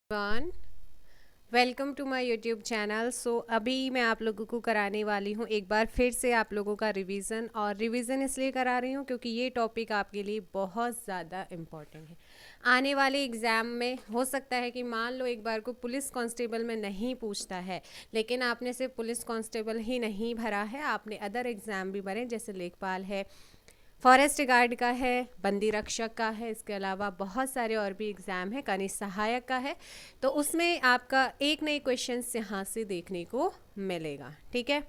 One welcome to my YouTube channel. अभी मैं आप लोगों को कराने वाली हूँ एक बार फिर से आप लोगों का रिवीजन। और रिवीजन इसलिए करा रही हूँ क्योंकि ये टॉपिक आपके लिए बहुत ज़्यादा इम्पॉर्टेंट है। आने वाले एग्ज़ाम में हो सकता है कि मान लो एक बार को पुलिस कांस्टेबल में नहीं पूछता है, लेकिन आपने सिर्फ पुलिस कांस्टेबल ही नहीं भरा है, आपने अदर एग्ज़ाम भी भरे, जैसे लेखपाल है, फॉरेस्ट गार्ड का है, बंदी रक्षक का है, इसके अलावा बहुत सारे और भी एग्ज़ाम है, कनिष्ठ सहायक का है। तो उसमें आपका एक नई क्वेश्चन यहाँ से देखने को मिलेगा। ठीक है,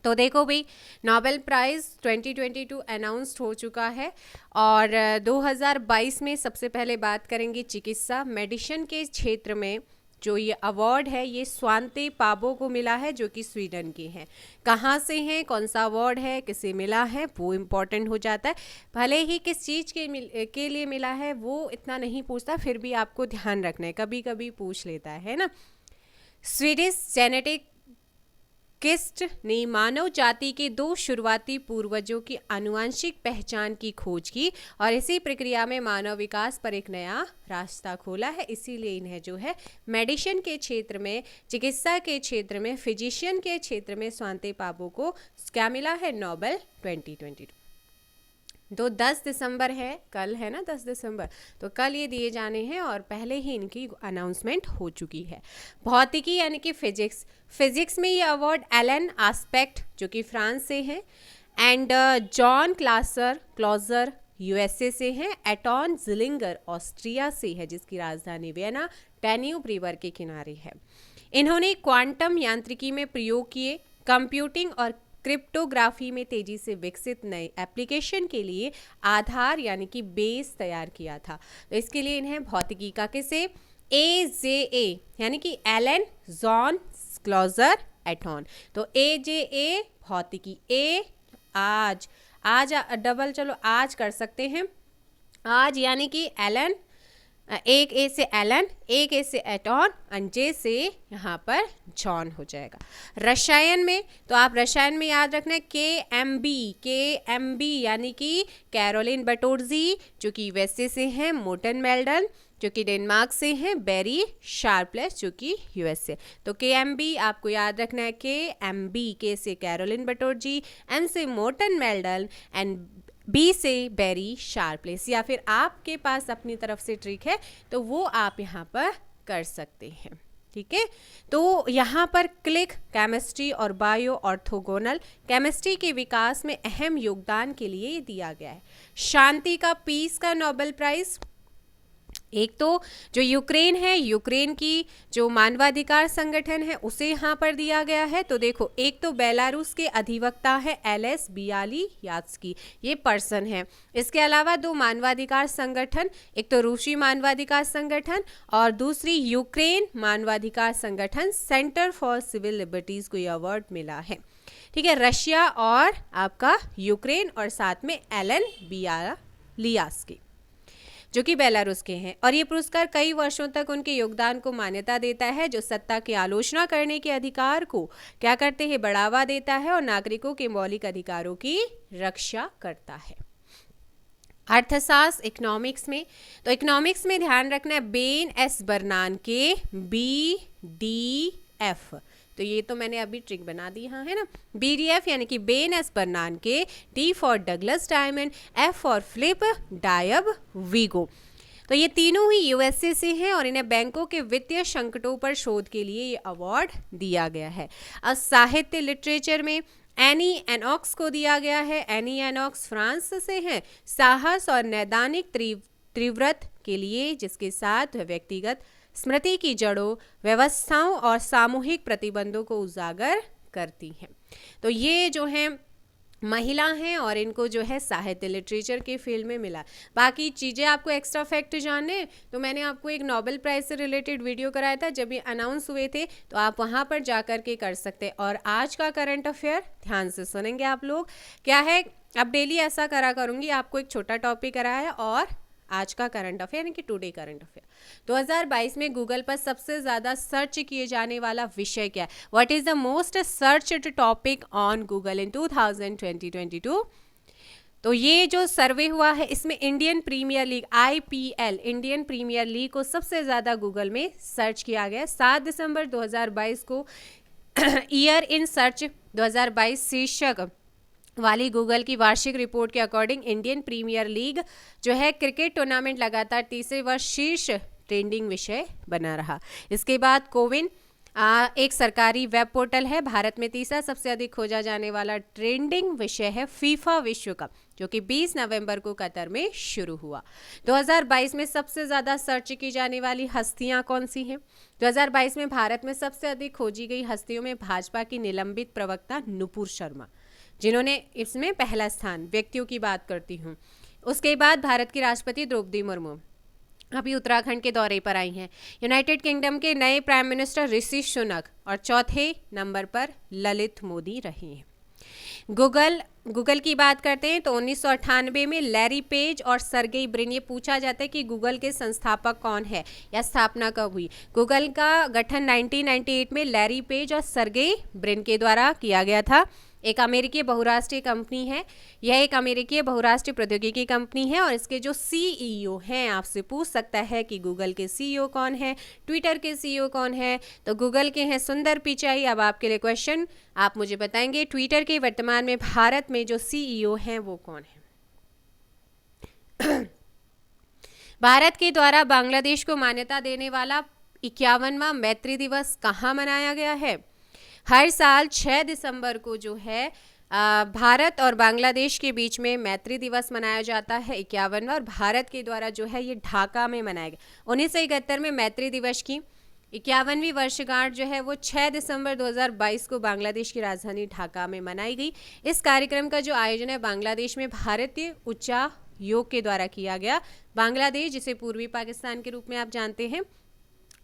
तो देखो भाई, नोबेल प्राइज़ 2022 अनाउंस्ड हो चुका है और 2022 में सबसे पहले बात करेंगे चिकित्सा मेडिसिन के क्षेत्र में। जो ये अवार्ड है ये स्वांते पाबो को मिला है, जो कि स्वीडन के हैं। कहाँ से हैं, कौन सा अवार्ड है, किसे मिला है, वो इम्पॉर्टेंट हो जाता है। भले ही किस चीज़ के लिए मिला है वो इतना नहीं पूछता, फिर भी आपको ध्यान रखना है, कभी कभी पूछ लेता है ना। स्वीडिश जेनेटिक किस्ट ने मानव जाति के 2 शुरुआती पूर्वजों की आनुवंशिक पहचान की खोज की और इसी प्रक्रिया में मानव विकास पर एक नया रास्ता खोला है। इसीलिए इन्हें जो है मेडिसिन के क्षेत्र में, चिकित्सा के क्षेत्र में, फिजिशियन के क्षेत्र में स्वांते पाबो को क्या मिला है, नोबेल 2022। तो 10 दिसंबर है, कल है ना 10 दिसंबर, तो कल ये दिए जाने हैं और पहले ही इनकी अनाउंसमेंट हो चुकी है। भौतिकी यानी कि फिजिक्स में ये अवार्ड एलन आस्पेक्ट जो कि फ्रांस से हैं, एंड जॉन क्लॉजर यूएसए से हैं, एटॉन जिलिंगर ऑस्ट्रिया से है जिसकी राजधानी वियना डैन्यूब रिवर के किनारे है। इन्होंने क्वांटम यांत्रिकी में प्रयोग किए, कंप्यूटिंग और क्रिप्टोग्राफी में तेजी से विकसित नए एप्लीकेशन के लिए आधार यानी कि बेस तैयार किया था। तो इसके लिए इन्हें भौतिकी का किसे AJA यानी कि एलन जॉन क्लॉजर एटॉन, तो AJA भौतिकी, ए आज डबल, चलो आज कर सकते हैं, आज यानी कि एलन, एक ए से एलन, एक ए से एटॉन, और जे से यहाँ पर जॉन हो जाएगा। रसायन में, तो आप रसायन में याद रखना है के एम बी यानी कि कैरोलिन बटोर्जी जो कि यूएसए से हैं, मोटन मेल्डन जो कि डेनमार्क से हैं, बेरी शार्पलेस जो कि यूएसए। तो KMB आपको याद रखना है KMB, के से कैरोलिन बटोर्जी, एम से मोटन मेल्डन एंड बी से बेरी शार्पलेस। या फिर आपके पास अपनी तरफ से ट्रिक है तो वो आप यहाँ पर कर सकते हैं। ठीक है, तो यहाँ पर क्लिक केमिस्ट्री और बायो ऑर्थोगोनल केमिस्ट्री के विकास में अहम योगदान के लिए दिया गया है। शांति का, पीस का नोबेल प्राइज, एक तो जो यूक्रेन है, यूक्रेन की जो मानवाधिकार संगठन है उसे यहाँ पर दिया गया है। तो देखो, एक तो बेलारूस के अधिवक्ता है LS बियालियात्स्की, ये पर्सन है। इसके अलावा 2 मानवाधिकार संगठन, एक तो रूसी मानवाधिकार संगठन और दूसरी यूक्रेन मानवाधिकार संगठन सेंटर फॉर सिविल लिबर्टीज को ये अवार्ड मिला है। ठीक है, रशिया और आपका यूक्रेन और साथ में एलन बियालियात्स्की जो कि बेलारूस के हैं। और ये पुरस्कार कई वर्षों तक उनके योगदान को मान्यता देता है जो सत्ता की आलोचना करने के अधिकार को क्या करते हैं, बढ़ावा देता है और नागरिकों के मौलिक अधिकारों की रक्षा करता है। अर्थशास्त्र, इकोनॉमिक्स में, तो इकोनॉमिक्स में ध्यान रखना है बेन एस बर्नान के BDF, तो ये तो मैंने अभी ट्रिक बना दी हाँ, है ना, BDF यानी कि Ben S Bernanke, D for Douglas Diamond, F for Philip Dybvig. तो ये तीनों ही यूएसए से हैं और इन्हें बैंकों के वित्तीय संकटों पर शोध के लिए ये अवार्ड दिया गया है। अब साहित्य लिटरेचर में एनी एनॉक्स को दिया गया है। एनी एनॉक्स फ्रांस से हैं, साहस और नैदानिक तीव्रत के लिए जिसके साथ व्यक्तिगत स्मृति की जड़ों, व्यवस्थाओं और सामूहिक प्रतिबंधों को उजागर करती हैं। तो ये जो हैं महिला हैं और इनको जो है साहित्य लिटरेचर के फील्ड में मिला। बाकी चीज़ें आपको एक्स्ट्रा फैक्ट जानने तो मैंने आपको एक नोबेल प्राइज़ से रिलेटेड वीडियो कराया था जब ये अनाउंस हुए थे, तो आप वहाँ पर जा कर के कर सकते हैं। और आज का करंट अफेयर ध्यान से सुनेंगे आप लोग, क्या है, अब डेली ऐसा करा करूँगी, आपको एक छोटा टॉपिक कराया और आज का करंट अफेयर यानी कि टुडे करंट अफेयर। 2022 में गूगल पर सबसे ज़्यादा सर्च किए जाने वाला विषय क्या है? What is the most searched topic on Google in 2022? तो ये जो सर्वे हुआ है इसमें Indian Premier League IPL, Indian Premier League को सबसे ज़्यादा गूगल में सर्च किया गया। 7 दिसंबर 2022 को ईयर इन सर्च 2022 शीर्षक वाली गूगल की वार्षिक रिपोर्ट के अकॉर्डिंग इंडियन प्रीमियर लीग जो है क्रिकेट टूर्नामेंट लगातार तीसरे वर्ष शीर्ष ट्रेंडिंग विषय बना रहा। इसके बाद कोविन एक सरकारी वेब पोर्टल है। भारत में तीसरा सबसे अधिक खोजा जाने वाला ट्रेंडिंग विषय है फीफा विश्व कप, जो कि 20 नवंबर को कतर में शुरू हुआ। 2022 में सबसे ज़्यादा सर्च की जाने वाली हस्तियां कौन सी हैं? 2022 में भारत में सबसे अधिक खोजी गई हस्तियों में भाजपा की निलंबित प्रवक्ता नुपुर शर्मा, जिन्होंने इसमें पहला स्थान, व्यक्तियों की बात करती हूँ। उसके बाद भारत की राष्ट्रपति द्रौपदी मुर्मू अभी उत्तराखंड के दौरे पर आई हैं। यूनाइटेड किंगडम के नए प्राइम मिनिस्टर ऋषि सुनक और चौथे नंबर पर ललित मोदी रहे हैं। गूगल की बात करते हैं तो 1998 में लैरी पेज और सर्गेई ब्रिन, ये पूछा जाता है कि गूगल के संस्थापक कौन है या स्थापना कब हुई। गूगल का गठन 1998 में लैरी पेज और सर्गेई ब्रिन के द्वारा किया गया था। एक अमेरिकी बहुराष्ट्रीय कंपनी है। यह एक अमेरिकी बहुराष्ट्रीय प्रौद्योगिकी कंपनी है और इसके जो CEO हैं, आपसे पूछ सकता है कि गूगल के CEO कौन है, ट्विटर के CEO कौन है, तो गूगल के हैं सुंदर पिचाई। अब आपके लिए क्वेश्चन, आप मुझे बताएंगे ट्विटर के वर्तमान में भारत में जो CEO हैं वो कौन है? भारत के द्वारा बांग्लादेश को मान्यता देने वाला 51वां मैत्री दिवस कहाँ मनाया गया है? हर साल 6 दिसंबर को जो है भारत और बांग्लादेश के बीच में मैत्री दिवस मनाया जाता है 51वां, और भारत के द्वारा जो है ये ढाका में मनाया गया। 1971 में मैत्री दिवस की 51वीं वर्षगांठ जो है वो 6 दिसंबर 2022 को बांग्लादेश की राजधानी ढाका में मनाई गई। इस कार्यक्रम का जो आयोजन है बांग्लादेश में भारतीय उच्चायोग के द्वारा किया गया। बांग्लादेश, जिसे पूर्वी पाकिस्तान के रूप में आप जानते हैं,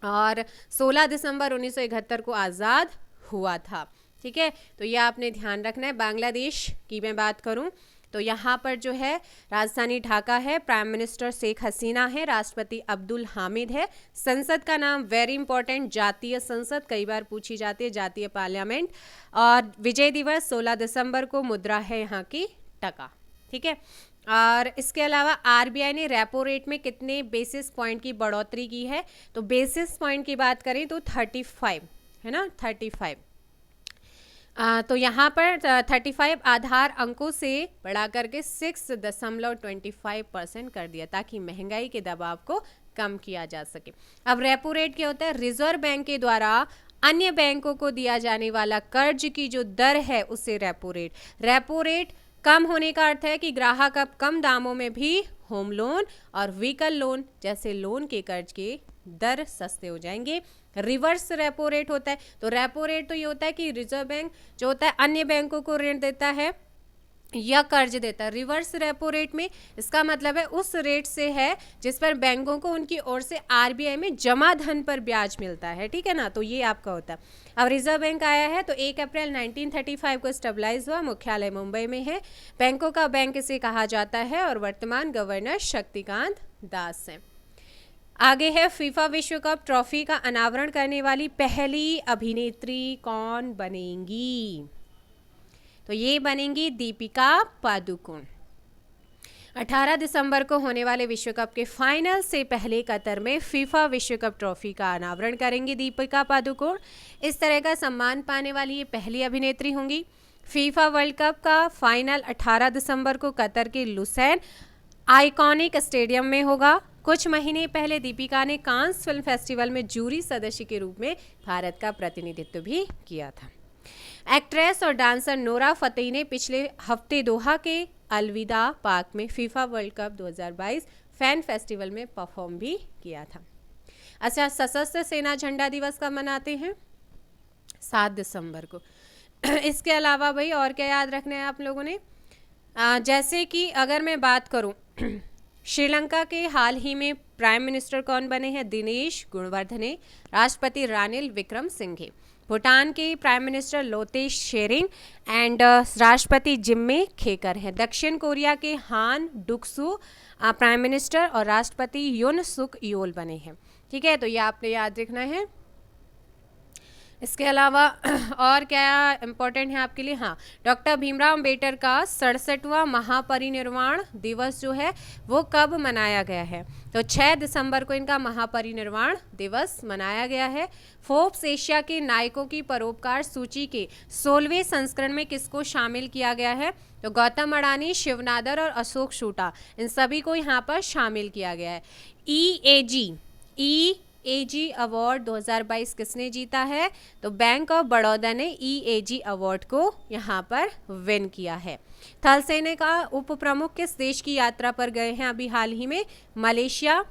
और 16 दिसंबर 1971 को आज़ाद हुआ था। ठीक है, तो ये आपने ध्यान रखना है। बांग्लादेश की मैं बात करूं तो यहाँ पर जो है राजधानी ढाका है, प्राइम मिनिस्टर शेख हसीना है, राष्ट्रपति अब्दुल हामिद है। संसद का नाम वेरी इंपॉर्टेंट, जातीय संसद, कई बार पूछी जाती है, जातीय पार्लियामेंट। और विजय दिवस 16 दिसंबर को, मुद्रा है यहाँ की टका। ठीक है, और इसके अलावा RBI ने रेपो रेट में कितने बेसिस पॉइंट की बढ़ोतरी की है? तो बेसिस पॉइंट की बात करें तो 35 है ना, 35। तो यहाँ पर 35 आधार अंकों से बढ़ा करके 6.25% कर दिया, ताकि महंगाई के दबाव को कम किया जा सके। अब रेपो रेट क्या होता है? रिजर्व बैंक के द्वारा अन्य बैंकों को दिया जाने वाला कर्ज की जो दर है उसे रेपो रेट कम होने का अर्थ है कि ग्राहक अब कम दामों में भी होम लोन और व्हीकल लोन जैसे लोन के कर्ज के दर सस्ते हो जाएंगे। रिवर्स रेपो रेट होता है, तो रेपो रेट तो ये होता है कि रिजर्व बैंक जो होता है अन्य बैंकों को ऋण देता है या कर्ज देता है। रिवर्स रेपो रेट में इसका मतलब है उस रेट से है जिस पर बैंकों को उनकी ओर से RBI में जमा धन पर ब्याज मिलता है। ठीक है ना, तो ये आपका होता है। अब रिजर्व बैंक आया है तो 1 अप्रैल 1935 को स्टेबलाइज हुआ, मुख्यालय मुंबई में है। बैंकों का बैंक इसे कहा जाता है और वर्तमान गवर्नर शक्तिकांत दास हैं। आगे है फीफा विश्व कप ट्रॉफी का अनावरण करने वाली पहली अभिनेत्री कौन बनेंगी? तो ये बनेंगी दीपिका पादुकोण। 18 दिसंबर को होने वाले विश्व कप के फाइनल से पहले कतर में फीफा विश्व कप ट्रॉफी का अनावरण करेंगी दीपिका पादुकोण। इस तरह का सम्मान पाने वाली ये पहली अभिनेत्री होंगी। फीफा वर्ल्ड कप का फाइनल 18 दिसंबर को कतर के लुसैन आइकॉनिक स्टेडियम में होगा। कुछ महीने पहले दीपिका ने कांस फिल्म फेस्टिवल में जूरी सदस्य के रूप में भारत का प्रतिनिधित्व भी किया था। एक्ट्रेस और डांसर नोरा फतेही ने पिछले हफ्ते दोहा के अलविदा पार्क में FIFA world cup 2022 fan festival में परफॉर्म भी किया था। अच्छा, सशस्त्र सेना झंडा दिवस कब मनाते हैं? 7 दिसंबर को। इसके अलावा भाई और क्या याद रखना है आप लोगों ने? जैसे कि अगर मैं बात करूं श्रीलंका के हाल ही में प्राइम मिनिस्टर कौन बने हैं? दिनेश गुणवर्धने। राष्ट्रपति रानिल विक्रमसिंघे। भूटान के prime minister Lotay Tshering and राष्ट्रपति जिम्मे खेकर हैं। दक्षिण कोरिया के हान डुक्सू प्राइम मिनिस्टर और राष्ट्रपति युन सुक योल बने हैं। ठीक है, तो ये आपने याद रखना है। इसके अलावा और क्या इम्पोर्टेंट है आपके लिए, हाँ, डॉक्टर भीमराव अम्बेडकर का 67वां महापरिनिर्वाण दिवस जो है वो कब मनाया गया है? तो 6 दिसंबर को इनका महापरिनिर्वाण दिवस मनाया गया है। फोर्ब्स एशिया के नायकों की परोपकार सूची के 16वें संस्करण में किसको शामिल किया गया है? तो गौतम अडानी, शिव नादर और अशोक शूटा, इन सभी को यहाँ पर शामिल किया गया है। EAG अवार्ड 2022 किसने जीता है? तो बैंक ऑफ बड़ौदा ने EAG अवार्ड को यहाँ पर विन किया है। थल सेना का उप प्रमुख किस देश की यात्रा पर गए हैं अभी हाल ही में? मलेशिया।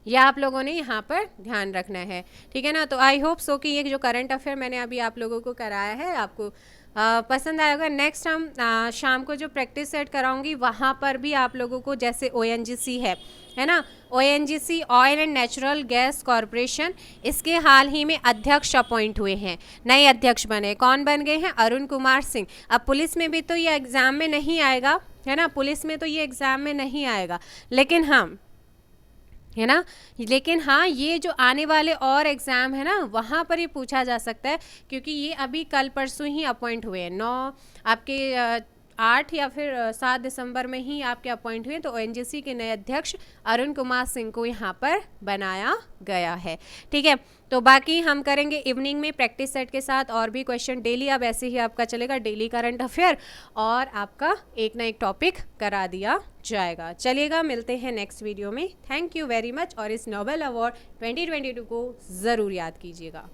यह आप लोगों ने यहाँ पर ध्यान रखना है, ठीक है ना। तो आई होप सो कि ये जो करंट अफेयर मैंने अभी आप लोगों को कराया है आपको पसंद आया होगा। नेक्स्ट हम शाम को जो प्रैक्टिस सेट कराऊंगी वहाँ पर भी आप लोगों को, जैसे ONGC है ना, ONGC oil and natural gas corporation, इसके हाल ही में अध्यक्ष अपॉइंट हुए हैं, नए अध्यक्ष बने। कौन बन गए हैं? अरुण कुमार सिंह। अब पुलिस में भी तो ये एग्ज़ाम में नहीं आएगा, है ना, पुलिस में तो ये एग्ज़ाम में नहीं आएगा, लेकिन हम, है ना, लेकिन हाँ ये जो आने वाले और एग्ज़ाम है ना वहाँ पर ये पूछा जा सकता है, क्योंकि ये अभी कल परसों ही अपॉइंट हुए हैं। 9 आपके 8 या फिर 7 दिसंबर में ही आपके अपॉइंट हुए। तो ONGC के नए अध्यक्ष अरुण कुमार सिंह को यहाँ पर बनाया गया है, ठीक है। तो बाकी हम करेंगे इवनिंग में प्रैक्टिस सेट के साथ और भी क्वेश्चन डेली। अब ऐसे ही आपका चलेगा डेली करंट अफेयर और आपका एक ना एक टॉपिक करा दिया जाएगा। चलिएगा, मिलते हैं नेक्स्ट वीडियो में। Thank you very much. और इस नोबेल अवार्ड 2022 को ज़रूर याद कीजिएगा।